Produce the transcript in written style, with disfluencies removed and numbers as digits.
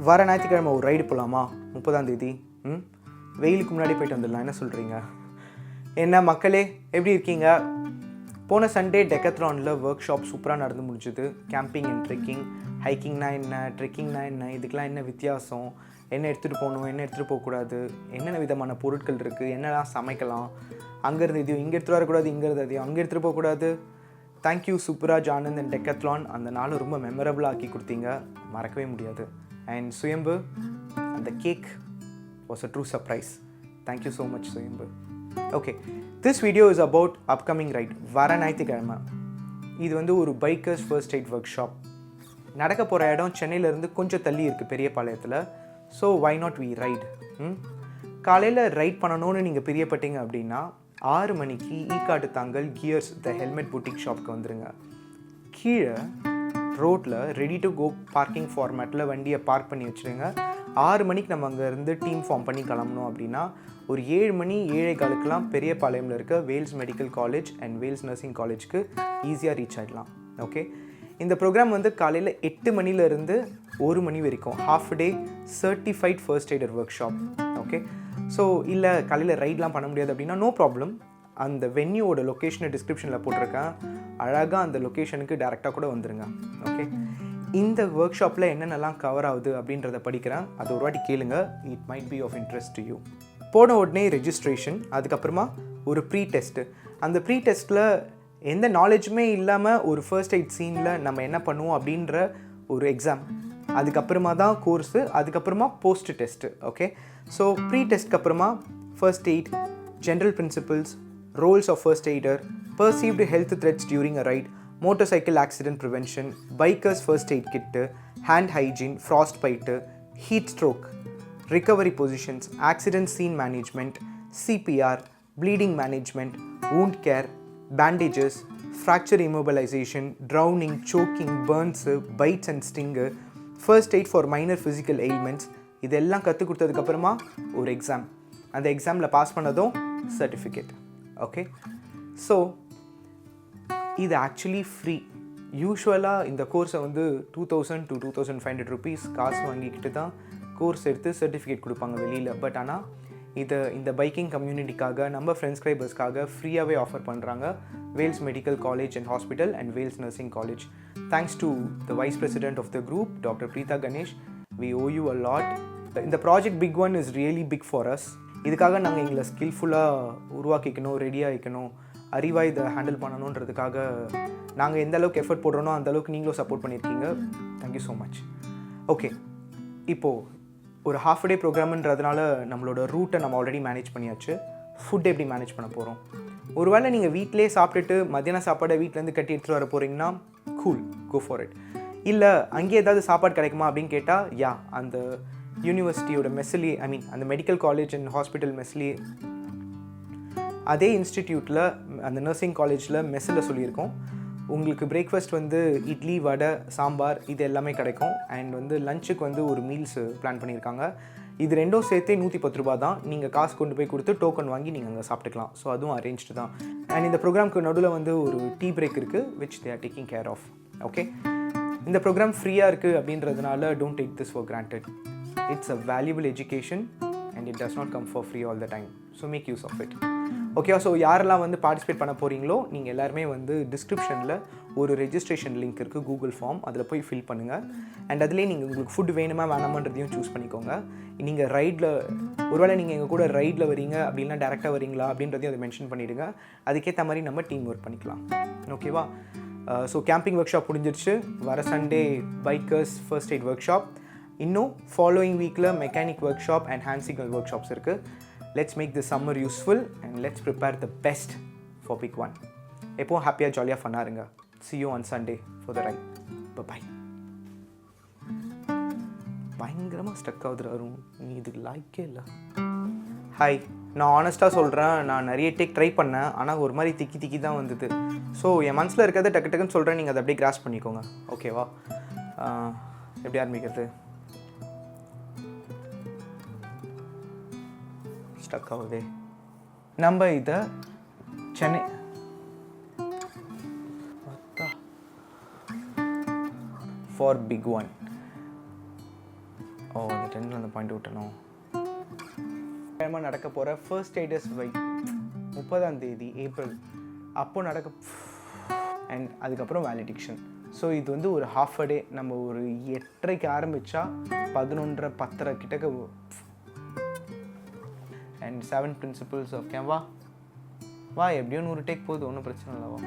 வர ஞாயிற்றுக்கிழமை ஒரு ரைடு போகலாமா? 30ஆம் தேதி. வெயிலுக்கு முன்னாடி போயிட்டு வந்துடலாம். என்ன சொல்கிறீங்க? என்ன மக்களே, எப்படி இருக்கீங்க? போன சண்டே டெக்கத்ரானில் ஒர்க் ஷாப் சூப்பராக நடந்து முடிஞ்சுது. Camping and trekking. ஹைக்கிங்னா என்ன, ட்ரெக்கிங்னா என்ன, இதுக்கெலாம் என்ன வித்தியாசம், என்ன எடுத்துகிட்டு போகணும், என்ன எடுத்துகிட்டு போகக்கூடாது, என்னென்ன விதமான பொருட்கள் இருக்குது, என்னெல்லாம் சமைக்கலாம், அங்கேருந்து இதையும் இங்கே எடுத்துகிட்டு வரக்கூடாது, இங்கேருந்து அதையும் அங்கே எடுத்துகிட்டு போகக்கூடாது. Thank you Subbaraj Anand and Decathlon. அந்த நாளை ரொம்ப மெமரபிளாக ஆக்கி கொடுத்தீங்க, மறக்கவே முடியாது. அண்ட் சுயம்பு, அந்த cake was a true surprise. Thank you so much Suyambu. Okay, this video is about upcoming ride. வர ஞாயிற்றுக்கிழமை இது வந்து ஒரு bikers first aid workshop. நடக்க போகிற இடம் சென்னையிலேருந்து கொஞ்சம் தள்ளி இருக்குது, பெரியபாளையத்தில். So why not we ride? காலையில் ரைட் பண்ணணும்னு நீங்கள் பிரியப்பட்டீங்க அப்படின்னா 6 மணிக்கு Ekkattuthangal gears the helmet boutique ஷாப்க்கு வந்துடுங்க. கீழே ரோட்டில் ரெடி டு கோ பார்க்கிங் ஃபார்மேட்டில் வண்டியை பார்க் பண்ணி வச்சுருங்க. 6 மணிக்கு நம்ம அங்கேருந்து டீம் ஃபார்ம் பண்ணி கிளம்பணும் அப்படின்னா ஒரு 7 மணி 7:15 பெரியபாளையமில் இருக்க Vels medical college and Vels nursing காலேஜ்க்கு ஈஸியாக ரீச் ஆகிடலாம். ஓகே, இந்த ப்ரோக்ராம் வந்து காலையில் 8 மணிலேருந்து 1 மணி வரைக்கும் half day certified first either work shop. Okay, so இல்லை காலையில் ரைட்லாம் பண்ண முடியாது அப்படின்னா நோ ப்ராப்ளம். அந்த வென்யூவோட லொக்கேஷனை டிஸ்கிரிப்ஷனில் போட்டிருக்கேன். அழகாக அந்த லொக்கேஷனுக்கு டேரெக்டாக கூட வந்துடுங்க. ஓகே, இந்த ஒர்க் ஷாப்பில் என்னென்னலாம் கவர் ஆகுது அப்படின்றத படிக்கிறேன். அதை ஒரு வாட்டி கேளுங்க. It might be of interest to you. போன உடனே ரெஜிஸ்ட்ரேஷன், அதுக்கப்புறமா ஒரு ப்ரீ டெஸ்ட்டு. அந்த ப்ரீ டெஸ்ட்டில் எந்த நாலேஜுமே இல்லாமல் ஒரு ஃபர்ஸ்ட் எய்ட் சீனில் நம்ம என்ன பண்ணுவோம் அப்படின்ற ஒரு எக்ஸாம். அதுக்கப்புறமா தான் கோர்ஸு, அதுக்கப்புறமா post test. Okay, so pre டெஸ்ட்க்கு அப்புறமா first aid, general principles, roles of first aider, perceived health threats during a ride, motorcycle accident prevention, bikers first aid kit, hand hygiene, frostbite, heat stroke, recovery positions, accident scene management, CPR, bleeding management, wound care, bandages, fracture immobilization, drowning, choking, burns, bites and sting, first aid for minor physical ailments. இதெல்லாம் கற்றுக் கொடுத்ததுக்கப்புறமா ஒரு exam. அந்த எக்ஸாமில் pass பண்ணதும் certificate. Okay, so இது actually free. யூஸ்வலாக இந்த கோர்ஸை வந்து 2000 to 2500 rupees காசு வாங்கிக்கிட்டு தான் கோர்ஸ் எடுத்து சர்டிஃபிகேட் கொடுப்பாங்க வெளியில். பட் ஆனால் இந்த பைக்கிங் கம்யூனிட்டிக்காக, நம்ம ஃப்ரெண்ட்ஸ்கிரைபர்ஸ்க்காக ஃப்ரீயாகவே ஆஃபர் பண்ணுறாங்க Vels medical college and hospital and Vels nursing college. Thanks to the vice president of the group, doctor Preetha Ganesh. We owe you a lot. இந்த project big one is really big for us. இதுக்காக நாங்கள் எங்களை ஸ்கில்ஃபுல்லாக உருவாக்கிக்கணும், ரெடியாக இருக்கணும், அறிவாக இதை ஹேண்டில் பண்ணணுன்றதுக்காக நாங்கள் எந்த அளவுக்கு எஃபர்ட் போடுறோனோ அந்த அளவுக்கு நீங்களும் சப்போர்ட் பண்ணியிருக்கீங்க. Thank you so much. ஓகே, இப்போது ஒரு ஹாஃப் டே ப்ரோக்ராம்ன்றதுனால நம்மளோட ரூட்டை நம்ம ஆல்ரெடி மேனேஜ் பண்ணியாச்சு. ஃபுட் எப்படி மேனேஜ் பண்ண போகிறோம்? ஒருவேளை நீங்கள் வீட்டிலே சாப்பிட்டுட்டு மத்தியான சாப்பாடை வீட்டிலேருந்து கட்டி எடுத்துகிட்டு வர போகிறீங்கன்னா கூல், கோ ஃபார் இட். இல்லை அங்கேயே ஏதாவது சாப்பாடு கிடைக்குமா அப்படின்னு கேட்டால் யா, அந்த யூனிவர்சிட்டியோட மெஸ்ஸிலே, அந்த மெடிக்கல் காலேஜ் அண்ட் ஹாஸ்பிட்டல் மெஸ்ஸிலே, அதே இன்ஸ்டிடியூட்டில் அந்த நர்சிங் காலேஜில் மெஸ்ஸில் சொல்லியிருக்கோம். உங்களுக்கு பிரேக்ஃபாஸ்ட் வந்து இட்லி, வடை, சாம்பார் இது எல்லாமே கிடைக்கும். அண்ட் வந்து லஞ்சுக்கு வந்து ஒரு மீல்ஸ் பிளான் பண்ணியிருக்காங்க. இது ரெண்டும் சேர்த்தே 110 ரூபா தான். நீங்கள் காசு கொண்டு போய் கொடுத்து டோக்கன் வாங்கி நீங்கள் அங்கே சாப்பிட்டுக்கலாம். ஸோ அதுவும் அரேஞ்ச்டு தான். அண்ட் இந்த ப்ரோக்ராம்க்கு நடுவில் வந்து ஒரு டீ பிரேக் இருக்குது, which they are taking care of. Okay, இந்த ப்ரோக்ராம் ஃப்ரீயாக இருக்குது அப்படின்றதுனால don't take this for granted. It's a valuable education and it does not come for free all the time. So make use of it. Okay, so யாரெல்லாம் வந்து participate பண்ண போகிறீங்களோ நீங்கள் எல்லாருமே வந்து டிஸ்கிரிப்ஷனில் ஒரு ரெஜிஸ்ட்ரேஷன் லிங்க் இருக்குது, கூகுள் ஃபார்ம். அதில் போய் ஃபில் பண்ணுங்கள். அண்ட் அதிலே நீங்கள் உங்களுக்கு ஃபுட் வேணுமா வேணாமன்றதையும் சூஸ் பண்ணிக்கோங்க. நீங்கள் ரைடில், ஒருவேளை நீங்கள் எங்கள் கூட ரைடில் வரீங்க அப்படின்னா டேரெக்டாக வரீங்களா அப்படின்றதையும் அதை மென்ஷன் பண்ணிவிடுங்க. அதுக்கேற்ற மாதிரி நம்ம டீம் ஒர்க் பண்ணிக்கலாம். ஓகேவா? ஸோ கேம்பிங் ஒர்க் ஷாப் முடிஞ்சிருச்சு. வர Sunday bikers first aid work shop. இன்னும் ஃபாலோயிங் வீக்கில் mechanic work shop and hand signal work shops இருக்குது. Let's make this summer useful and let's prepare the best for week 1. எப்போவும் ஹாப்பியாக ஜாலியாக ஃபன்னாக இருங்க. See you on Sunday for the ride. Bye-bye. பயங்கரமாக stuck ஆகுது வரும், நீ இதுக்கு லாய்க்கே இல்லை. ஹாய், நான் ஆனஸ்ட்டாக சொல்கிறேன், நான் நிறைய டேக் ட்ரை பண்ணேன், ஆனால் ஒரு மாதிரி திக்கி தான் வந்தது. ஸோ என் மனசில் இருக்கிறத டக்கு டக்குன்னு சொல்கிறேன், நீங்கள் அதை அப்படியே கிராஸ் பண்ணிக்கோங்க. ஓகேவா? எப்படி ஆரம்பிக்கிறது? ஸ்டக் ஆகுதே. நம்ம இதை சென்னை ஃபார் பிக் ஒன். ஓ அந்த 10ல் அந்த பாயிண்ட் விட்டணும். நடக்க போகிற ஃபர்ஸ்ட் எய்டர்ஸ் வைக் 30ஆம் தேதி ஏப்ரல் அப்போது நடக்க அண்ட் அதுக்கப்புறம் வேலிடிக்ஷன். ஸோ இது வந்து ஒரு ஹாஃப் அ டே. நம்ம ஒரு 8:30க்கு ஆரம்பித்தா 11:30 10:30 கிட்டக்க. அண்ட் 7 பிரின்சிபல்ஸ் ஆஃப் வா எப்படியோ 100 டேக் போகுது, ஒன்றும் பிரச்சனை இல்லைவா.